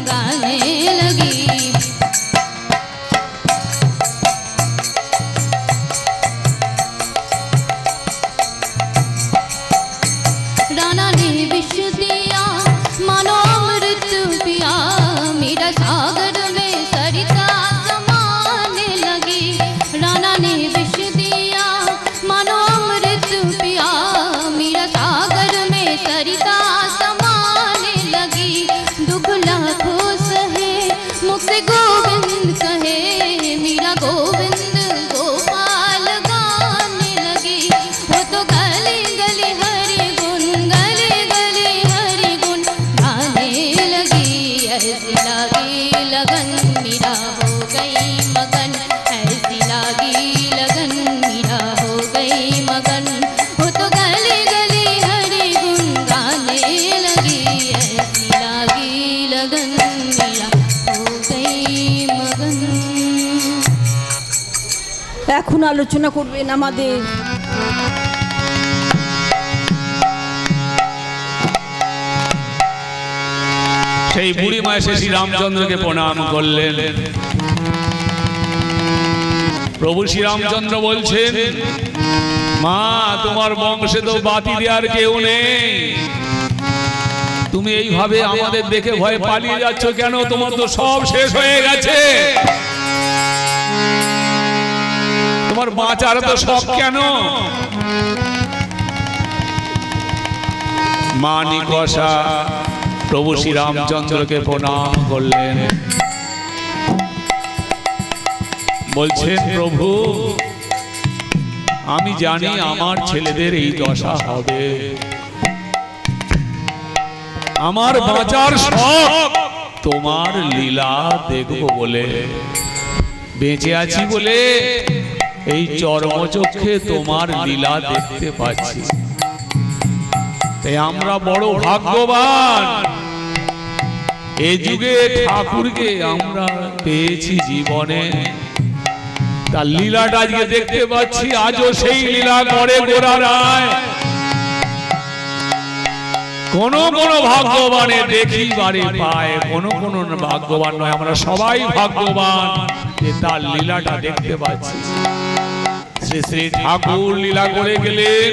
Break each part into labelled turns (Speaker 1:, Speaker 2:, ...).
Speaker 1: गाने लगी। राणा ने विष दिया मानो अमृत पिया, मीरा सागर में सरिता समाने लगी। राणा ने विष दिया मानो अमृत पिया, मीरा सागर में सरिता समाने लगी। दुगला खुश है मुख से गोविंद कहे, मीरा गोविंद गोपाल गाने लगी। वो तो गली गली हरि गुण, गली गली हरि गुण गाने लगी। ऐसी लागी लगन मीरा हो गई मगन, ऐसी लागी लगन मीरा हो गई मगन। वो तो गली गली हरि गुण गाने लगी। ऐसी लागी लगन मीरा हो गई मगन।
Speaker 2: এখন আলোচনা করবেন আমাদের
Speaker 3: সেই বুড়ি মা এসে শ্রী রামচন্দ্রকে প্রণাম করলেন। প্রভু শ্রী রামচন্দ্র বলছেন, মা তোমার বংশে তো বাতি দেওয়ার কেউ নেই, তুমি এইভাবে আমাদের দেখে ভয় পালিয়ে যাচ্ছ কেন? তোমার তো সব শেষ হয়ে গেছে, তোমার বাঁচার তো সব কেন? মা নিকষা প্রভু শ্রী রামচন্দ্রকে প্রণাম করলেন, বলছেন, প্রভু আমি জানি আমার ছেলেদের এই দশা হবে, আমার বাঁচার শখ তোমার লীলা দেখব বলে বেঁচে আছি বলে এই চর্মচক্ষে তোমার লীলা দেখতে পাচ্ছি। তাই আমরা বড় ভাগ্যবান, এই যুগে ঠাকুরকে আমরা পেয়েছি জীবনে, তার লীলাটা আজকে দেখতে পাচ্ছি। আজও সেই লীলা করে গোরা রায়। কোন কোন ভাগ্যবানে দেখি বারে পায়, কোন কোন ভাগ্যবান নয়। আমরা সবাই ভাগ্যবান যে তার লীলাটা দেখতে পাচ্ছি। শ্রী শ্রী ঠাকুর লীলা করে গেলেন,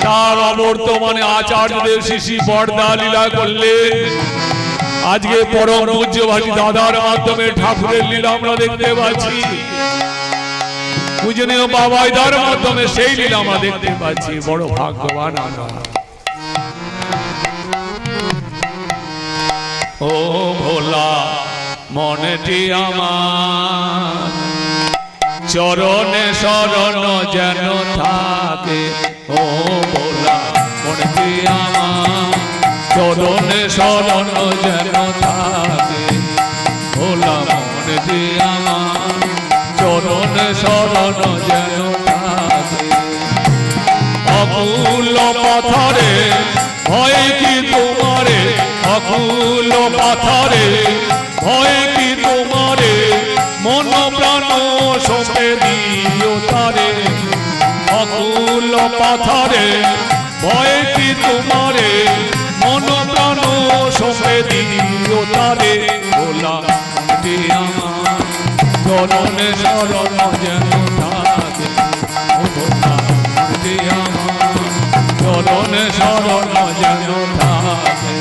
Speaker 3: তার অবর্তমানে আচার্যদেব শ্রী বরদা লীলা করলেন। আজকে পরম পূজ্যভাষী দাদার মাধ্যমে ঠাকুরের লীলা আমরা দেখতে পাচ্ছি। পূজনীয় বাবাইদার মাধ্যমে সেই লীলা আমরা দেখতে পাচ্ছি। বড় ভাগ্যবান আমরা। ও ভোলা মনটি আমার চরণে শরণ যেন থাকে, ও ভোলা মনটি আমার চরণে শরণ যেন থাকে, ভোলা মনটি আমার চরণে শরণ যেন থাকে। অকুল পাথরে ভয় কি তোমারে, অকুল পাথরে ভয় কি তোমারে, মন প্রাণ সঁপে দিও তারে। অকুল পাথরে ভয় কি তোমারে, মন প্রাণ সঁপে দিও তারে। ভোলা মনটি আমার চরণে শরণ যেন থাকে, ভোলা মনটি আমার চরণে শরণ যেন থাকে।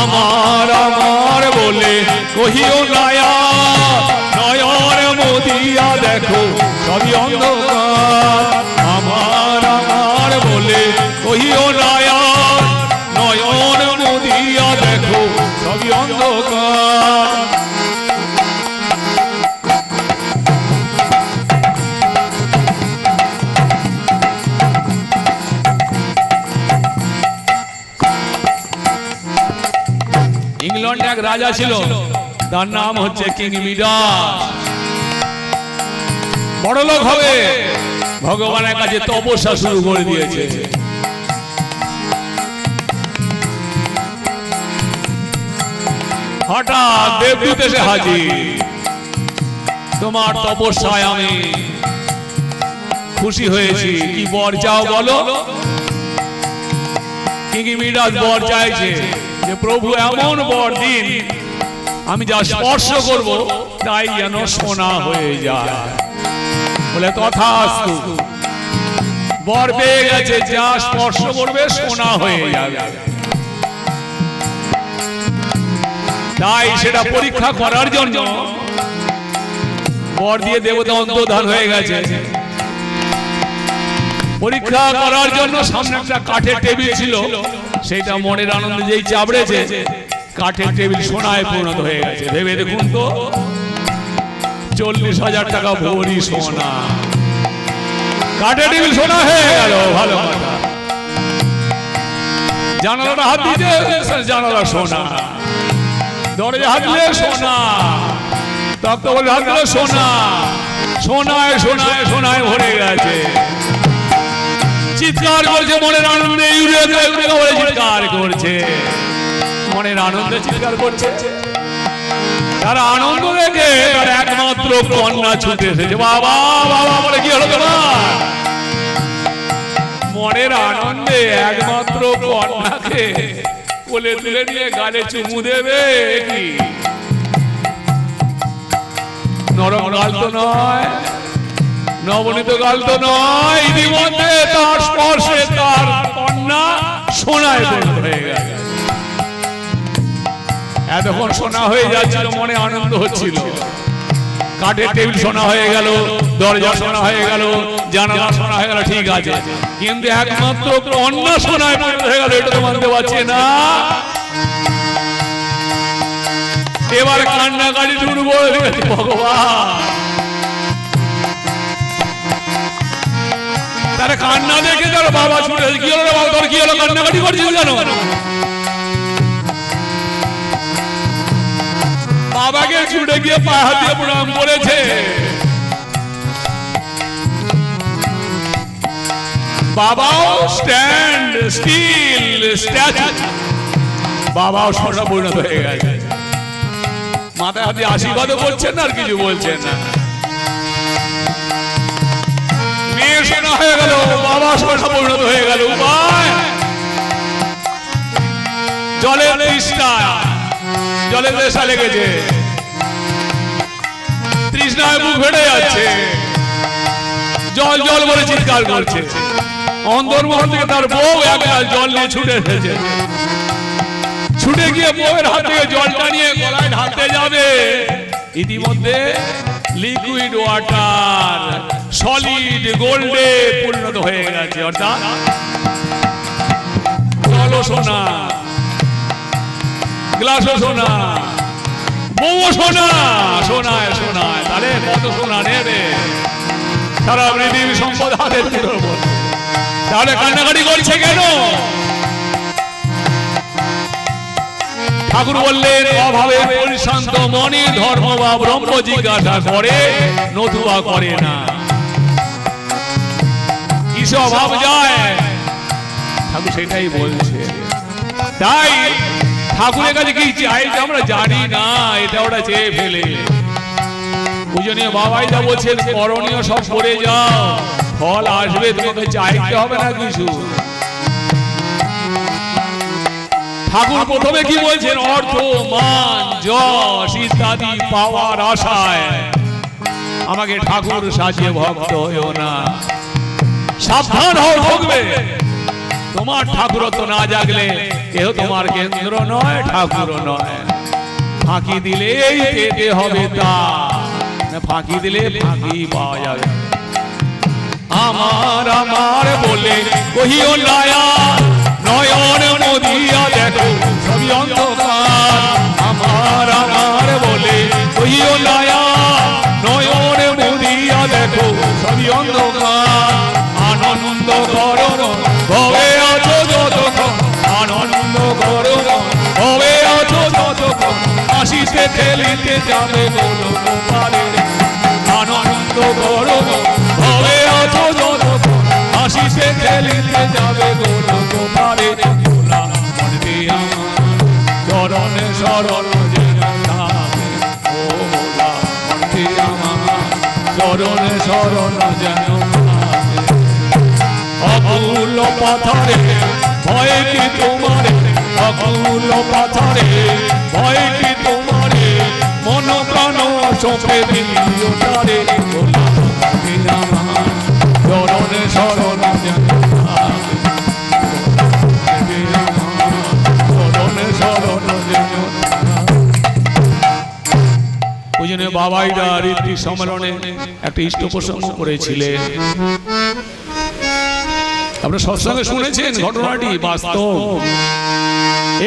Speaker 3: আমার আমার বলে কহিও নায়া, নয়ন মোদিয়া দেখো সবই অন্ধকার। আমার আমার বলে কহিও নায়া, নয়ন মোদিয়া দেখো সবই অন্ধকার। ইংল্যান্ডে এক রাজা ছিল, তার নাম হচ্ছে কিং মিডাস। বড়লোক হবে, ভগবানের কাছে তপস্যা শুরু করে দিয়েছে। হঠাৎ দেবদূত এসে হাজির, তোমার তপস্যায় আমি খুশি হয়েছি। কি বর চাও বলো? কিঙ্গি মিরাজ বর চাইছে যে প্রভু এমন বর দিন আমি যা স্পর্শ করব তাই যেন সোনা হয়ে যায়। বলে তথাস্তু। বর পেয়ে গেছে, যা স্পর্শ করবে সোনা হয়ে যাবে। তাই সেটা পরীক্ষা করার জন্য বর দিয়ে দেবতা অন্তর্ধান হয়ে গেছে। পরীক্ষা করার জন্য সামনে একটা কাঠের টেবিল ছিল, সেটা মনের আনন্দে যেই চাবড়েছে কাঠের টেবিল সোনায় পরিণত হয়ে গেছে। ভেবে দেখুন তো, 40,000 টাকা ভরি সোনা, কাঠের টেবিল সোনা হয়ে গেল। ভালো কথা। জানালাটা হাত দিয়েছে, জানালা সোনা। দরজা হাত দিলে সোনা, তক্তা বলে হাত দিলে সোনা। সোনায় সোনায় সোনায় ভরে গেছে। চিৎকার করছে মনের আনন্দে, ইউরেকা ইউরেকা বলে চিৎকার করছে, মনের আনন্দে চিৎকার করছে। তারা আনন্দ দেখে তার একমাত্র কন্যা ছুটে এসেছে। বাবা বাবা বলে, কি হলো তোমার? মনের আনন্দে একমাত্র কন্যাকে কোলে তুলে নিয়ে গালে চুমু দেবে। কি নরম গাল তো নয়, নবনীত গাল তো নয়। ইতিমধ্যে তার স্পর্শে তার কন্যা সোনায় পরিণত হয়ে গেল। এতক্ষণ সোনা হয়ে যাচ্ছিল, মনে আনন্দ হচ্ছিল। কাঠের টেবিল সোনা হয়ে গেল, দরজা সোনা হয়ে গেল, জানালা সোনা হয়ে গেল, ঠিক আছে। কিন্তু একমাত্র কন্যা সোনায় পরিণত হয়ে গেল, এটা তো মানতে পারছি না। এবার কান্নাকাটি শুরু করে দিয়েছে। ভগবান, তারা কান্না দেখে তার বাবা ছুটে, কি হলো বাবা তোর, কি হলো কান্নাকাটি করছিস কেন? বাবাকে ছুটে গিয়ে পায়ে হাত দিয়ে প্রণাম করেছে। বাবাও স্ট্যান্ড স্টিল স্ট্যাচু, বাবাও সোনা পরিণত হয়ে গেছে। মাথায় হাত দিয়ে আশীর্বাদও করছেন না, আর কিছু বলছেন না। মেয়ে সোনা হয়ে গেল, বাবা সোনা পরিণত হয়ে গেল। উপায় জলের তৃষ্ণা, জলের নেশা লেগেছে, তৃষ্ণায় বুক ফেটে যাচ্ছে, জল জল বলে চিৎকার করছে। অন্তর্মহল থেকে তার বউ এক গ্লাস জল নিয়ে ছুটে এসেছে। ছুটে গিয়ে বউয়ের হাত থেকে জলটা নিয়ে গলায় ঢালতে যাবে, ইতিমধ্যে লিকুইড ওয়াটার সলিড গোল্ডে পরিণত হয়ে গেছে। অর্থাৎ জল সোনা, গ্লাসও সোনা, বউ সোনা, সোনায় সোনায়। তাহলে কত সোনা নেবে? সারা পৃথিবী সম্পদ হাতের উপর। তাহলে কান্নাকাটি করছে কেন? ঠাকুর বললেন, অভাবে পরিশান্ত মনে ধর্ম বা ব্রহ্ম জিজ্ঞাসা করে, নতুবা করে না। কিসে অভাব যায়? ঠাকুর সেটাই বলছে। তাই ঠাকুরের কাছে কি চাই আমরা জানি না, এটা ওরা চেয়ে ফেলে। পূজনীয় বাবাই যা বলছেন, করণীয় সব করে যাও, ফল আসবে, তোমাকে চাইতে হবে না কিছু। ঠাকুর প্রথমে কি বলছেন? অর্থ মান যশ ইত্যাদি পাওয়ার আশায় আমাকে ঠাকুর সাজিয়ে ভক্ত হইও না। সাবধান হও, ঠকবে। তোমার ঠাকুরত্ব না জাগলে কেউ তোমার কেন্দ্র নয়, ঠাকুরও নয়। ফাঁকি দিলেই পেতে হবে তা, ফাঁকি দিলে ফাঁকি পাওয়া যাবে। আমার আমার বলে কহিও নায়া, নয়ন মদিয়া দেখো সবই অন্ধকার। আমার আমার বলে কহিও নায়া, নয়ন মদিয়া দেখো সবই অন্ধকার। আনন্দ করো ভবে আছো যতক্ষণ, আনন্দ করো ভবে আছো যতক্ষণ, হাসিতে খেলিতে যাবে বলো গোপালে। আনন্দ করো ভবে আছো যতক্ষণ, হাসিতে খেলিতে যাবে বলো গোপালে। ভোলা মনটি আমার চরণে শরণ যেন থাকে, ও ভোলা মনটি আমার চরণে শরণ যেন থাকে। অকুল পাথরে ভয় কি তোমারে, অকুল পাথরে ভয় কি তোমারে, মন প্রাণ সঁপে দিও তারে। চরণে শরণ চরণে শরণ। ওই জন্য বাবাইরা রীতি সম্মেলনে একটা ইষ্ট প্রসঙ্গ করেছিলেন। আপনারা সৎসঙ্গে শুনেছেন ঘটনাটি বাস্তব।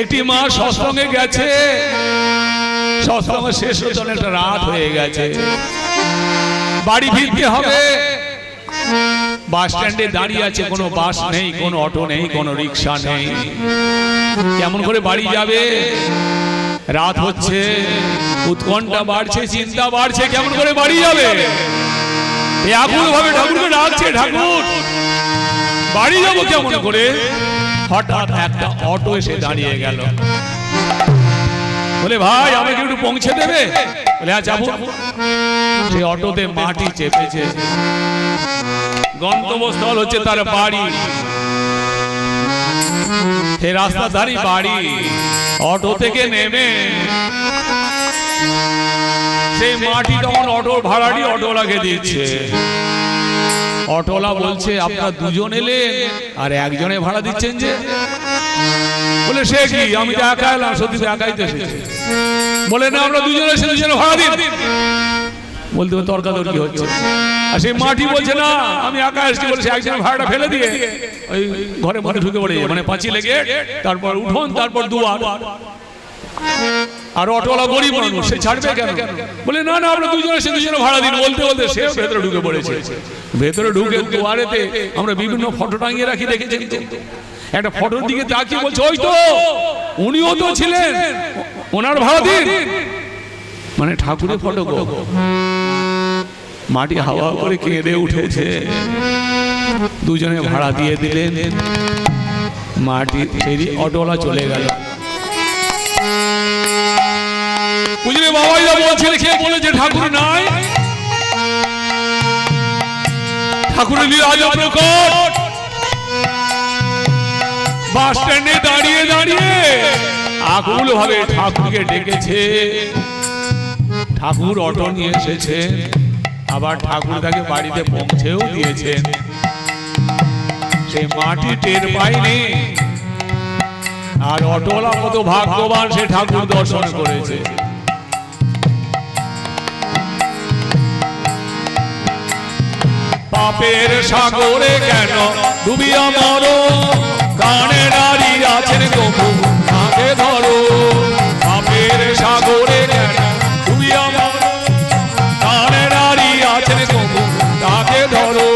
Speaker 3: একটি মা সৎসঙ্গে গেছে, সৎসঙ্গ শেষ হতে একটা রাত হয়ে গেছে, বাড়ি ফিরতে হবে। বাস স্ট্যান্ডে দাঁড়িয়ে আছে, কোনো বাস নেই, কোনো অটো নেই, কোনো রিক্সা নেই। কেমন করে বাড়ি যাবে? রাত হচ্ছে, উৎকণ্ঠা বাড়ছে, চিন্তা বাড়ছে, কেমন করে বাড়ি যাবে? আকুল ভাবে ঠাকুরকে ডাকছে, ঠাকুর বাড়ি যাবো কেমন করে? হঠাৎ একটা অটো এসে দাঁড়িয়ে গেল। বলে ভাই আমাকে একটু পৌঁছে দেবে? বলে হ্যাঁ যাবো। সে অটোতে মাটি চেপেছে, গন্তব্যস্থল হচ্ছে তার বাড়ি, সে রাস্তা ধারি বাড়ি। অটো থেকে নেমে সেই মাটি তখন অটোর ভাড়াটি অটোলাকে দিচ্ছে। অটোলা বলছে আপনারা দুজন এলেন আর একজনে ভাড়া দিচ্ছেন যে? বলে সে কি, আমি তো একা এলাম। সত্যি তো একাই তো এসেছি। বলে না আমরা দুজনে এসে দুজনে ভাড়া দিন। বলতে তর্কাতর্কি হচ্ছে। আর সেই মাটি বলছে না আমি একা এসেছি, বলছে একজন ভাড়াটা ফেলে দিয়ে ওই ঘরে ঘরে ঢুকে পড়ে, মানে পাঁচিলে গেট, তারপর উঠোন, তারপর দুয়ার। আর অটোওয়ালা গরিব মানুষ, সে ছাড়বে কেন? বলে না না আমরা দুজনে এসে দুজনে ভাড়া দিন। বলতে বলতে সে ভেতরে ঢুকে পড়েছে। ভেতরে ঢুকে দুয়ারেতে আমরা বিভিন্ন ফটো টাঙিয়ে রাখি, দেখেছেন তো? একটা ফটোর দিকে তাকিয়ে বলছে ওই তো উনিও তো ছিলেন, ওনার ভাড়া দিন। মানে ঠাকুরের ফটো গো। মাটি হাওয়া করে কেঁদে উঠেছে। দুজনে ভাড়া দিয়ে দিলেন। মাটি ফেরি অটোওয়ালা চলে গেল। বুঝলে বাবাইরা বলছে, খেয়ে বলেছে ঠাকুর নাই, ঠাকুরের লীলা প্রকট। বাস স্ট্যান্ডে দাঁড়িয়ে দাঁড়িয়ে আকুল ভাবে ঠাকুরকে ডেকেছে। ঠাকুর অটো নিয়ে এসেছেন, আবার ঠাকুর তাকে বাড়িতে পৌঁছেও দিয়েছেন। সেই মাটি টের পায়নি। আর অটোওয়ালা কত ভাগ্যবান, সে ঠাকুর দর্শন করেছে। পাপের সাগরে কেন ডুবিয়া মরো, কানে দাঁড়িয়ে আছেন প্রভু তাকে ধরো। পাপের সাগরে কেন ডুবিয়া মরো, কানে দাঁড়িয়ে আছেন প্রভু তাকে ধরো।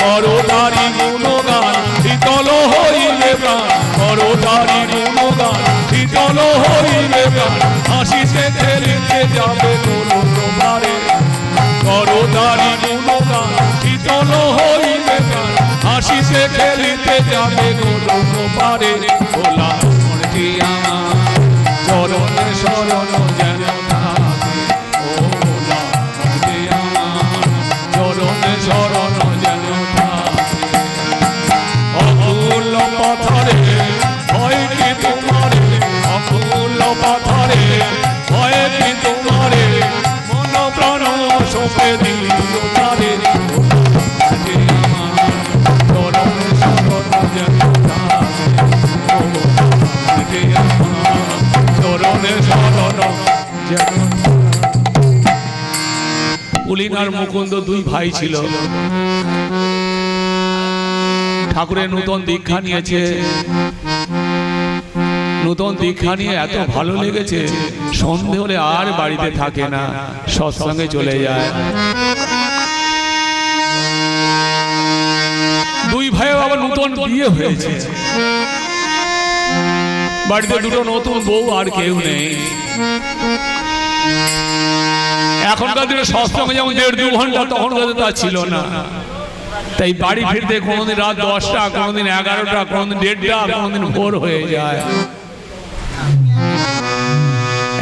Speaker 3: করো তারি গুণগান শীতল হইবে প্রাণ, করো তারি গুণগান শীতল হইবে প্রাণ। হাসিতে খেলিতে যাবে তোলো তোমারে, করো তারি গুণগান শীতল হইবে প্রাণ। হাসিতে খেলিতে যাবে তোলো পারে। ভোলা মনটি আমার চরণে শরণ যেন থাকে, ও ভোলা মনটি আমার চরণে শরণ যেন থাকে। অকুল পাথরে ভয় কি তোমারে, অকুল পাথরে ভয় কি তোমারে, মন প্রাণ সঁপে দিও তারে। পুলিন আর মুকুন্দ দুই ভাই ছিল। ঠাকুরের নূতন দীক্ষা নিয়েছে। নূতন দীক্ষা নিয়ে এত ভালো লেগেছে, সন্ধে হলে আর বাড়িতে থাকে না, সৎসঙ্গে চলে যায়। দুই ভাই আবার নূতন বিয়ে হয়েছে, বাড়িতে দুটো নতুন বউ, আর কেউ নেই। এখনকার দিনে সৎসঙ্গে যেমন 1.5-2 ঘন্টা, তখনকার তা ছিল না। তাই বাড়ি ফিরতে কোনোদিন রাত 10টা, কোনোদিন 11টা, কোনোদিন 1:30, কোনোদিন ভোর হয়ে যায়।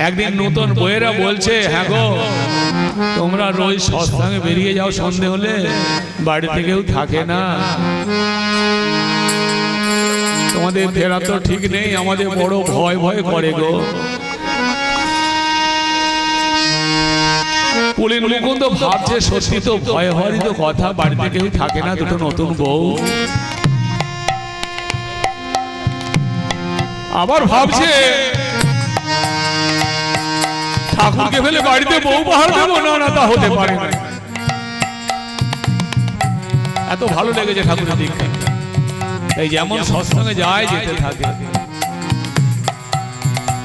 Speaker 3: একদিন নতুন বউয়েরা বলছে, হ্যাঁ গো তোমরা রোজ সৎসঙ্গে বেরিয়ে যাও, সন্ধে হলে বাড়িতে কেউ থাকে না, তোমাদের ফেরা তো ঠিক নেই, আমাদের বড় ভয় ভয় করে গো। পুলিন মুকুন্দ ভাবছে সত্যি তো ভয় হওয়ারই তো কথা, বাড়িতে কেউ থাকে না, দুটো নতুন বউ। আবার ভাবছে ঠাকুরকে ফেলে বাড়িতে বউ পাহাড় দেবো, না না তা হতে পারে না। এত ভালো লেগেছে ঠাকুরের দীক্ষা, এই যেমন সৎসঙ্গে যায় যেতে থাকে।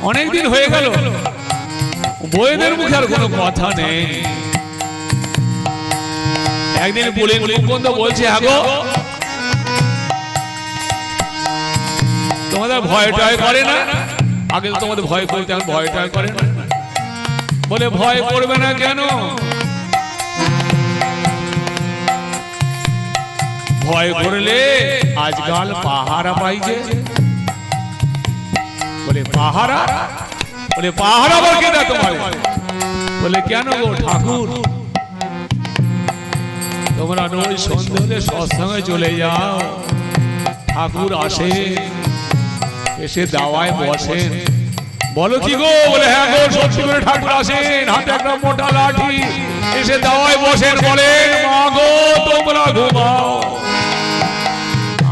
Speaker 3: অনেকদিন হয়ে গেল, বউদের মুখে আর কোনো কথা নেই। একদিন পুলিন মুকুন্দ বলছে, আগো তোমাদের ভয় টয় করে না? আগে তো তোমাদের ভয় করতে, ভয় টয় করে না। বলে ভয় করবে না কেন? ভয় করলে আজকাল পাহারা পাইছে। বলে পাহারা? বলে পাহারা আবার কে দেয় তোমার? বলে কেন গো ঠাকুর, তোমরা রোজ সন্ধ্যে হলে সৎসঙ্গে চলে যাও, ঠাকুর আসে, এসে দাওয়ায় বসেন। বলো কি গো? বলে হ্যাঁ গো, সত্যি করে ঠাকুর আসেন, হাতে একটা মোটা লাঠি, এসে দাওয়ায় বসেন, বলেন মা গো তোমরা ঘুমাও,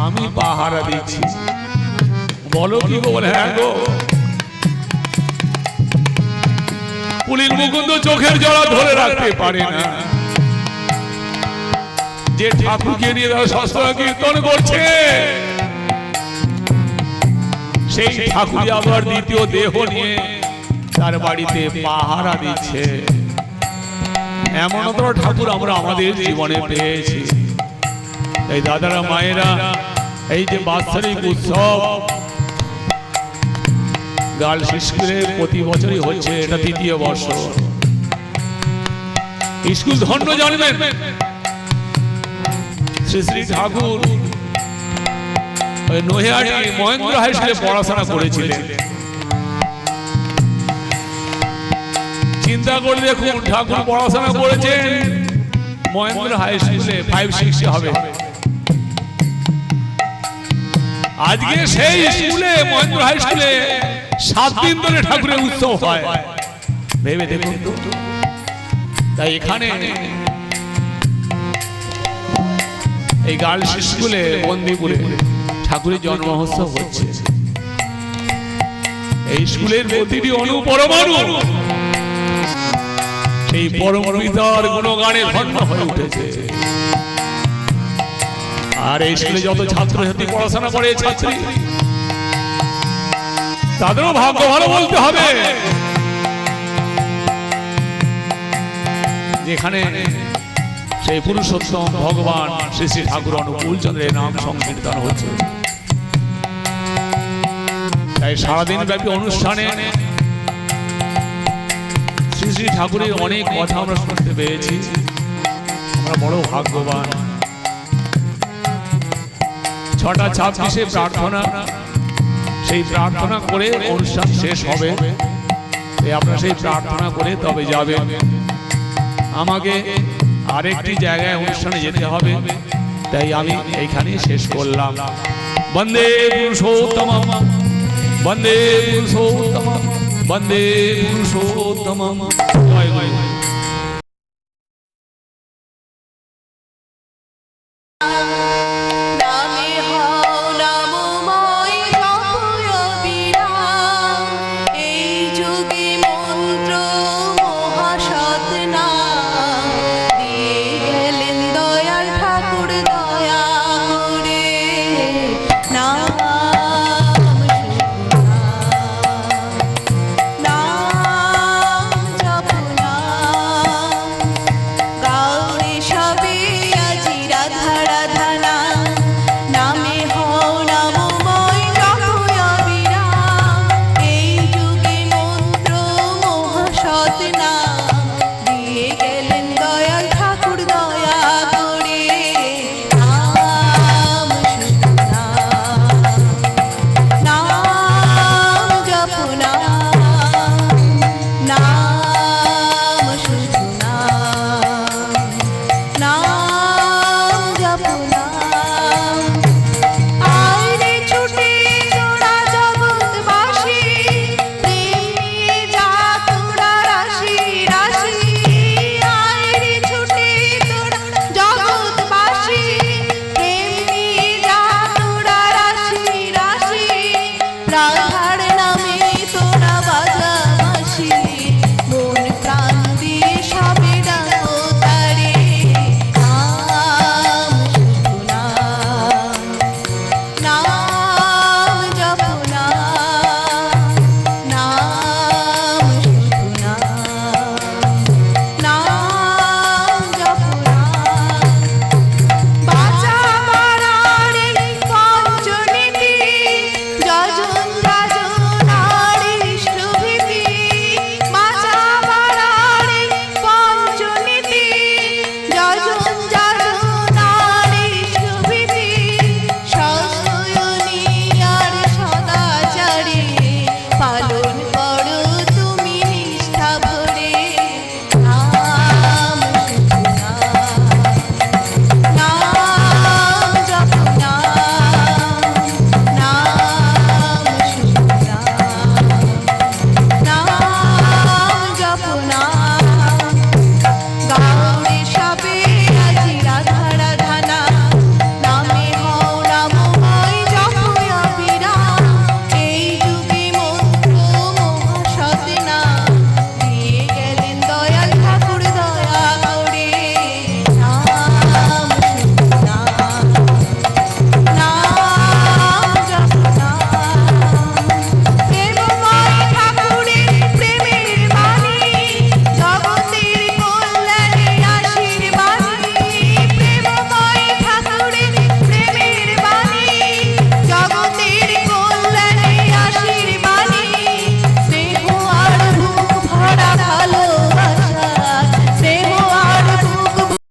Speaker 3: আমি পাহারা দিচ্ছি। বলো কি গো? বলে হ্যাঁ গো। পুলিন মুকুন্দ চোখের জল ধরে রাখতে পারে না, যে ঠাকুরকে নিয়ে সৎসঙ্গ কীর্তন করছে সেই ঠাকুর আবার দ্বিতীয় দেহ নিয়ে তার বাড়িতে পাহারা দিচ্ছে। এমন তো ঠাকুর আমরা আমাদের জীবনে পেয়েছি। এই দাদারা মায়েরা, এই যে বাৎসরিক উৎসব গার্লস স্কুলে প্রতি বছরই হচ্ছে, এটা তৃতীয় বর্ষ। স্কুল ধন্য জানবেন, শ্রী শ্রী ঠাকুর নৈহাটি মহেন্দ্র হাই স্কুলে পড়াশোনা করেছিলেন। চিন্তা করে দেখুন, ঠাকুর পড়াশোনা করেছেন মহেন্দ্র হাই স্কুলে 5-6 হবে। আজকে সেই স্কুলে মহেন্দ্র হাই স্কুলে 7 দিন ধরে ঠাকুরের উৎসব হয়, ভেবে দেখুন। তাই এখানে এই গার্লস স্কুলে বন্দিপুরে ঠাকুরের জন্ম মহোৎসব হচ্ছে। এই স্কুলের প্রতিটি অণু পরমাণু সেই পরম পিতার গুণগানে ধন্য হয়ে উঠেছে। আর এই স্কুলে যত ছাত্রছাত্রী পড়াশোনা করে, ছাত্রী, তাদেরও ভাগ্য ভালো বলতে হবে, যেখানে সেই পুরুষোত্তম ভগবান শ্রী শ্রী ঠাকুর অনুকূল চন্দ্রের নাম সংকীর্তন হচ্ছে। তাই সারাদিন ব্যাপী অনুষ্ঠানে শ্রী শ্রী ঠাকুরের অনেক কথা আমরা শুনতে পেয়েছি, আমরা বড় ভাগ্যবান। 6:26 প্রার্থনা, সেই প্রার্থনা করে অনুষ্ঠান শেষ হবে। আপনারা সেই প্রার্থনা করে তবে যাবেন। আমাকে আরেকটি জায়গায় অনুষ্ঠানে যেতে হবে, তাই আমি এইখানেই শেষ করলাম। বন্দে পুরুষোত্তমম, বন্দে পুরুষোত্তমম, বন্দে পুরুষোত্তমম। জয় গুরু।